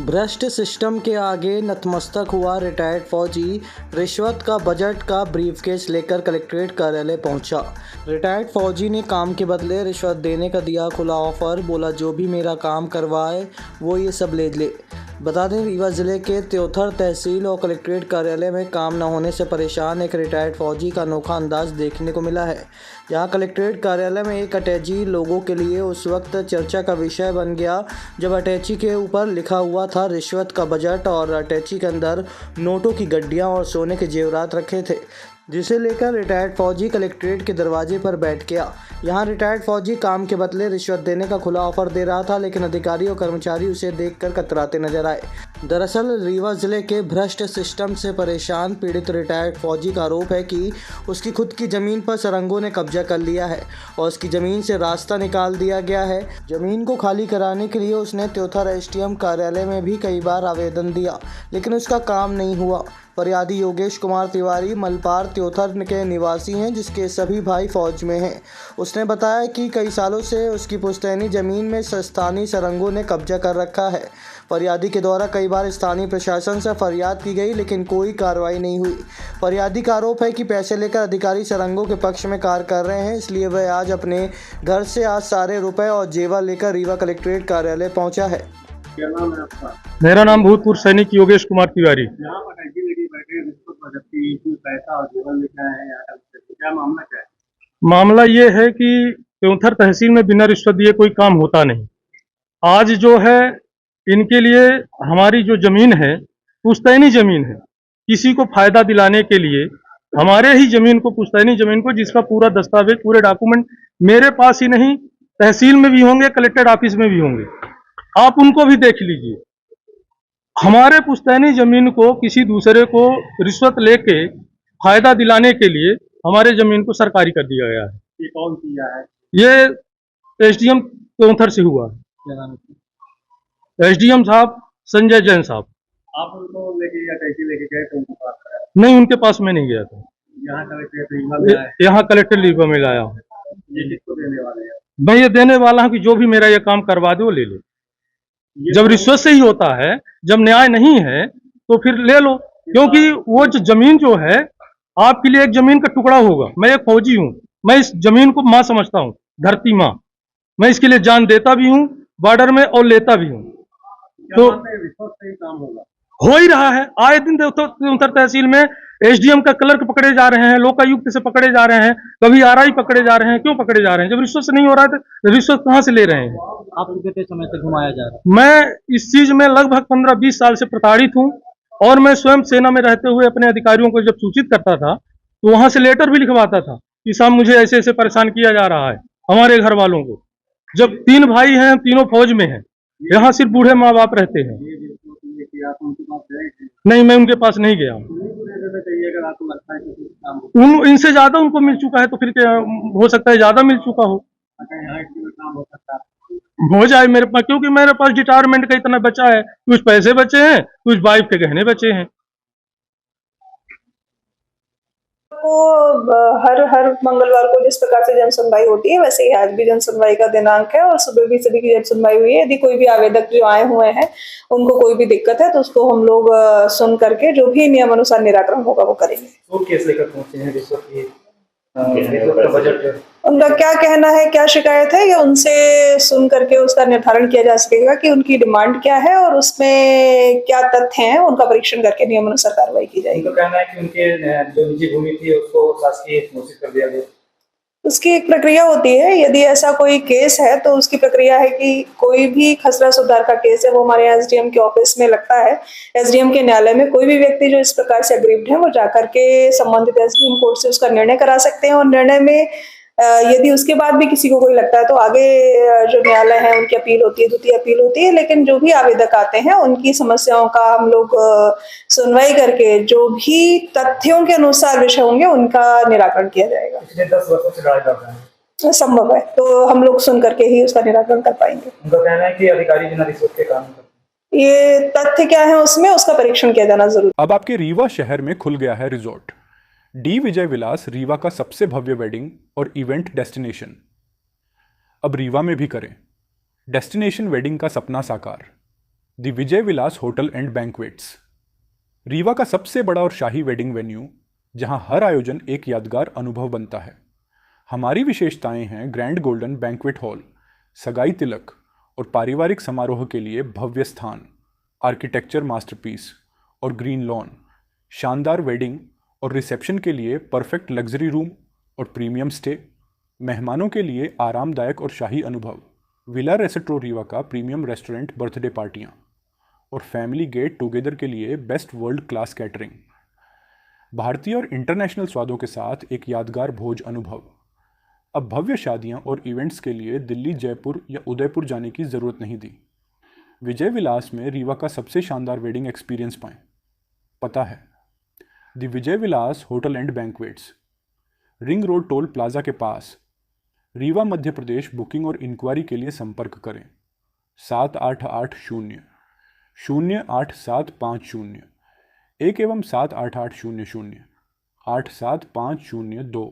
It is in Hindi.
भ्रष्ट सिस्टम के आगे नतमस्तक हुआ रिटायर्ड फौजी। रिश्वत का बजट का ब्रीफकेस लेकर कलेक्ट्रेट कार्यालय पहुंचा। रिटायर्ड फौजी ने काम के बदले रिश्वत देने का दिया खुला ऑफर। बोला, जो भी मेरा काम करवाए वो ये सब ले ले। बता दें, रीवा जिले के त्योथर तहसील और कलेक्ट्रेट कार्यालय में काम न होने से परेशान एक रिटायर्ड फौजी का अनोखा अंदाज देखने को मिला है। यहाँ कलेक्ट्रेट कार्यालय में एक अटैची लोगों के लिए उस वक्त चर्चा का विषय बन गया जब अटैची के ऊपर लिखा हुआ था रिश्वत का बजट और अटैची के अंदर नोटों की गड्डियाँ और सोने के जेवरात रखे थे, जिसे लेकर रिटायर्ड फौजी कलेक्ट्रेट के दरवाजे पर बैठ गया। यहाँ रिटायर्ड फौजी काम के बदले रिश्वत देने का खुला ऑफर दे रहा था, लेकिन अधिकारी और कर्मचारी उसे देखकर कतराते नजर आए। दरअसल रीवा जिले के भ्रष्ट सिस्टम से परेशान पीड़ित रिटायर्ड फौजी का आरोप है कि उसकी खुद की ज़मीन पर सरंगों ने कब्जा कर लिया है और उसकी ज़मीन से रास्ता निकाल दिया गया है। ज़मीन को खाली कराने के लिए उसने त्योथर एसडीएम कार्यालय में भी कई बार आवेदन दिया, लेकिन उसका काम नहीं हुआ। फरियादी योगेश कुमार तिवारी मलपार त्योथर के निवासी हैं, जिसके सभी भाई फौज में हैं। उसने बताया कि कई सालों से उसकी पुश्तैनी ज़मीन में स्थानीय सरंगों ने कब्जा कर रखा है। फरियादी के द्वारा कई बार स्थानीय प्रशासन से फरियाद की गई, लेकिन कोई कार्रवाई नहीं हुई। फरियादी का आरोप है कि पैसे लेकर अधिकारी सरंगों के पक्ष में कार्य कर रहे हैं, इसलिए वह आज अपने घर से सारे रुपए और जेवर लेकर रीवा कलेक्ट्रेट कार्यालय पहुंचा है। क्या नाम है आपका? मेरा नाम भूतपूर्व सैनिक योगेश कुमार तिवारी। यहाँ पर टैक्सी लेके बैठे रिश्वत जबकि इसमें पैसा और जेवर लेके आए हैं यहाँ से, क्या मामला क्या है? मामला ये है कि त्योंथर तहसील में बिना रिश्वत दिए कोई काम होता नहीं। आज जो है इनके लिए हमारी जो जमीन है पुश्तैनी जमीन है, किसी को फायदा दिलाने के लिए हमारे ही जमीन को, पुश्तैनी जमीन को, जिसका पूरा दस्तावेज पूरे डॉक्यूमेंट मेरे पास ही नहीं तहसील में भी होंगे, कलेक्टर ऑफिस में भी होंगे, आप उनको भी देख लीजिए। हमारे पुश्तैनी जमीन को किसी दूसरे को रिश्वत लेके फायदा दिलाने के लिए हमारे जमीन को सरकारी कर दिया गया है। ये कौन किया है? ये एसडीएम त्योंथर से हुआ है। क्या नाम है? एसडीएम साहब संजय जैन साहब। आप उनको लेके या टैक्सी लेके गए तो उनको पास कराया? नहीं, उनके पास मैं नहीं गया था। यहाँ कलेक्टर रीवा में आए, यहाँ कलेक्टर रीवा में लाया हूँ। ये किसको देने वाले हैं? मैं ये देने वाला हूँ कि जो भी मेरा ये काम करवा दे वो ले ले। जब रिश्वत से ही होता है, जब न्याय नहीं है तो फिर ले लो, क्योंकि वो जो जमीन जो है आपके लिए एक जमीन का टुकड़ा होगा। मैं एक फौजी हूँ, मैं इस जमीन को माँ समझता हूँ, धरती माँ। मैं इसके लिए जान देता भी हूँ बॉर्डर में और लेता भी हूँ। तो रिश्वत से ही काम होगा? हो ही रहा है। आए दिन त्योंथर तहसील में एसडीएम का क्लर्क पकड़े जा रहे हैं, लोकायुक्त से पकड़े जा रहे हैं, कभी आरआई पकड़े जा रहे हैं। क्यों पकड़े जा रहे हैं? जब रिश्वत से नहीं हो रहा है तो रिश्वत कहाँ से ले रहे हैं? आप कितने समय से घुमाया जा रहा है? मैं इस चीज में लगभग 15-20 साल से प्रताड़ित हूँ और मैं स्वयं सेना में रहते हुए अपने अधिकारियों को जब सूचित करता था तो वहां से लेटर भी लिखवाता था कि साहब मुझे ऐसे ऐसे परेशान किया जा रहा है हमारे घर वालों को। जब 3 भाई हैं, तीनों फौज में हैं, यहाँ सिर्फ बूढ़े माँ बाप रहते हैं। आप उनके पास गए थे? नहीं, मैं उनके पास नहीं गया। चाहिए अगर आपको लगता है कि कुछ काम हो। इनसे ज्यादा उनको मिल चुका है तो फिर क्या हो सकता है ज्यादा मिल चुका हो। अच्छा, यहाँ इसमें काम हो सकता है? हो जाए मेरे पास, क्योंकि मेरे पास रिटायरमेंट का इतना बचा है, कुछ पैसे बचे हैं, कुछ वाइफ के गहने बचे हैं। को हर मंगलवार को जिस प्रकार से जन सुनवाई होती है, वैसे ही आज भी जन सुनवाई का दिनांक है और सुबह भी सभी की जन सुनवाई हुई है। यदि कोई भी आवेदक जो आए हुए हैं उनको कोई भी दिक्कत है तो उसको हम लोग सुन करके जो भी नियमानुसार निराकरण होगा वो करेंगे। तो केस लेकर पहुंचे हैं रिश्वत की बजट, उनका क्या कहना है, क्या शिकायत है, ये उनसे सुन करके उसका निर्धारण किया जा सकेगा कि उनकी डिमांड क्या है और उसमें क्या तथ्य हैं, उनका परीक्षण करके नियमानुसार कार्रवाई की जाएगी। तो कहना है कि उनके जो निजी भूमि थी उसको शासकीय घोषित कर दिया गया। उसकी एक प्रक्रिया होती है। यदि ऐसा कोई केस है तो उसकी प्रक्रिया है कि कोई भी खसरा सुधार का केस है वो हमारे एसडीएम के ऑफिस में लगता है। एसडीएम के न्यायालय में कोई भी व्यक्ति जो इस प्रकार से अग्रीव्ड है वो जाकर के संबंधित एसडीएम कोर्ट से उसका निर्णय करा सकते हैं और निर्णय में यदि उसके बाद भी किसी को कोई लगता है तो आगे जो न्यायालय है उनकी अपील होती है, द्वितीय अपील होती है। लेकिन जो भी आवेदक आते हैं उनकी समस्याओं का हम लोग सुनवाई करके जो भी तथ्यों के अनुसार विषय होंगे उनका निराकरण किया जाएगा। पिछले 10 वर्षों से लड़ाई कर रहे हैं, संभव है तो हम लोग सुन करके ही उसका निराकरण कर पाएंगे। उनका कहना है कि अधिकारी बिना रिश्वत के काम करते हैं। ये तथ्य क्या है उसमें, उसका परीक्षण किया जाना जरूरी। अब आपके रीवा शहर में खुल गया है रिजॉर्ट डी विजय विलास, रीवा का सबसे भव्य वेडिंग और इवेंट डेस्टिनेशन। अब रीवा में भी करें डेस्टिनेशन वेडिंग का सपना साकार। The Vijay Vilas hotel and banquets, Rewa का सबसे बड़ा और शाही वेडिंग वेन्यू जहां हर आयोजन एक यादगार अनुभव बनता है। हमारी विशेषताएं हैं ग्रैंड गोल्डन बैंक्वेट हॉल, सगाई तिलक और पारिवारिक समारोह के लिए भव्य स्थान, आर्किटेक्चर मास्टरपीस और ग्रीन लॉन, शानदार वेडिंग और रिसेप्शन के लिए परफेक्ट लग्जरी रूम और प्रीमियम स्टे, मेहमानों के लिए आरामदायक और शाही अनुभव, विला रेस्ट्रो रीवा का प्रीमियम रेस्टोरेंट बर्थडे पार्टियाँ और फैमिली गेट टुगेदर के लिए बेस्ट वर्ल्ड क्लास कैटरिंग, भारतीय और इंटरनेशनल स्वादों के साथ एक यादगार भोज अनुभव। अब भव्य शादियां और इवेंट्स के लिए दिल्ली, जयपुर या उदयपुर जाने की ज़रूरत नहीं दी। विजय विलास में रीवा का सबसे शानदार वेडिंग एक्सपीरियंस पाएं। पता है the Vijay Vilas hotel and banquets, ring road toll plaza के पास, रीवा, मध्य प्रदेश। बुकिंग और इंक्वायरी के लिए संपर्क करें 7880-08750 1 एवं 7880-0875002।